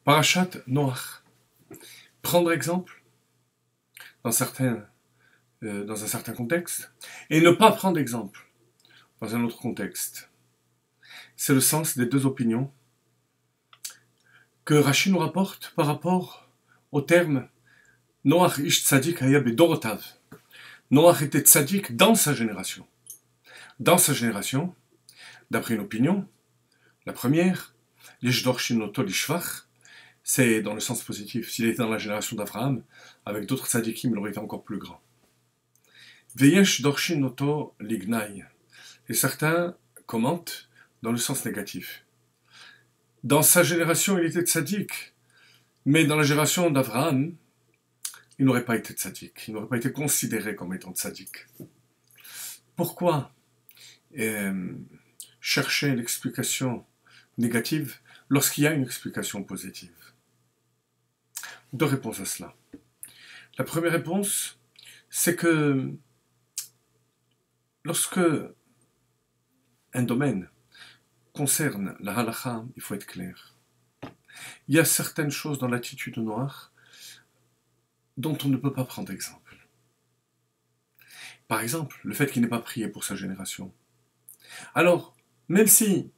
Parashat Noach. Prendre exemple dans un certain contexte et ne pas prendre exemple dans un autre contexte. C'est le sens des deux opinions que Rashi nous rapporte par rapport au terme Noach ish tzadik haya bedorotav. Noach était tzadik dans sa génération. Dans sa génération, d'après une opinion, la première, yesh dorshin oto lishvach, c'est dans le sens positif. S'il était dans la génération d'Abraham, avec d'autres tzadikim, il aurait été encore plus grand. Veyesh dorshin oto lignai. Et certains commentent dans le sens négatif. Dans sa génération, il était tzadik, mais dans la génération d'Abraham, il n'aurait pas été tzadik, il n'aurait pas été considéré comme étant tzadik. Pourquoi chercher l'explication négative lorsqu'il y a une explication positive? Deux réponses à cela. La première réponse, c'est que lorsque un domaine concerne la halakha, il faut être clair. Il y a certaines choses dans l'attitude de Noach dont on ne peut pas prendre exemple. Par exemple, le fait qu'il n'ait pas prié pour sa génération. Alors, même si,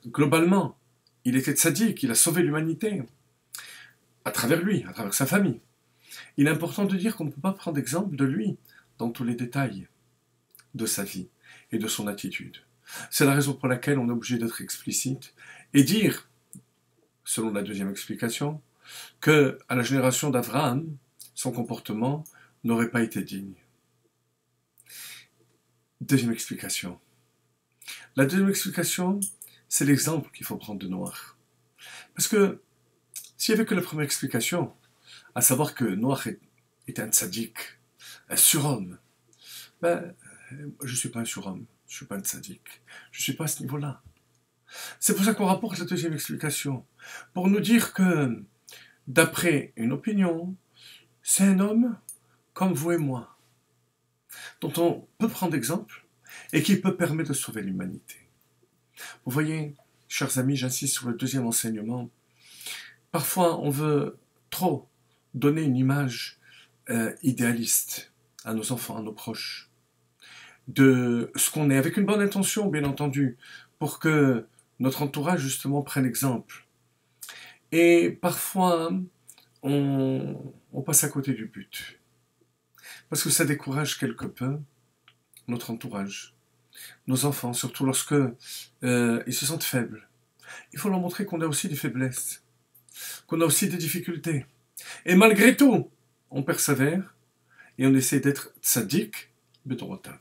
globalement, il était tzaddik, il a sauvé l'humanité, à travers lui, à travers sa famille, il est important de dire qu'on ne peut pas prendre exemple de lui dans tous les détails de sa vie et de son attitude. C'est la raison pour laquelle on est obligé d'être explicite et dire, selon la deuxième explication, que à la génération d'Abraham, son comportement n'aurait pas été digne. Deuxième explication. La deuxième explication, c'est l'exemple qu'il faut prendre de Noach. Parce que s'il n'y avait que la première explication, à savoir que Noach était un tzaddik, un surhomme, ben, je ne suis pas un surhomme, je ne suis pas un tzaddik, je ne suis pas à ce niveau-là. C'est pour ça qu'on rapporte la deuxième explication, pour nous dire que, d'après une opinion, c'est un homme comme vous et moi, dont on peut prendre exemple et qui peut permettre de sauver l'humanité. Vous voyez, chers amis, j'insiste sur le deuxième enseignement. Parfois, on veut trop donner une image idéaliste à nos enfants, à nos proches, de ce qu'on est, avec une bonne intention, bien entendu, pour que notre entourage, justement, prenne exemple. Et parfois, on passe à côté du but. Parce que ça décourage quelque peu notre entourage, nos enfants, surtout lorsque ils se sentent faibles. Il faut leur montrer qu'on a aussi des faiblesses, qu'on a aussi des difficultés. Et malgré tout, on persévère et on essaie d'être tzaddik bedorotav.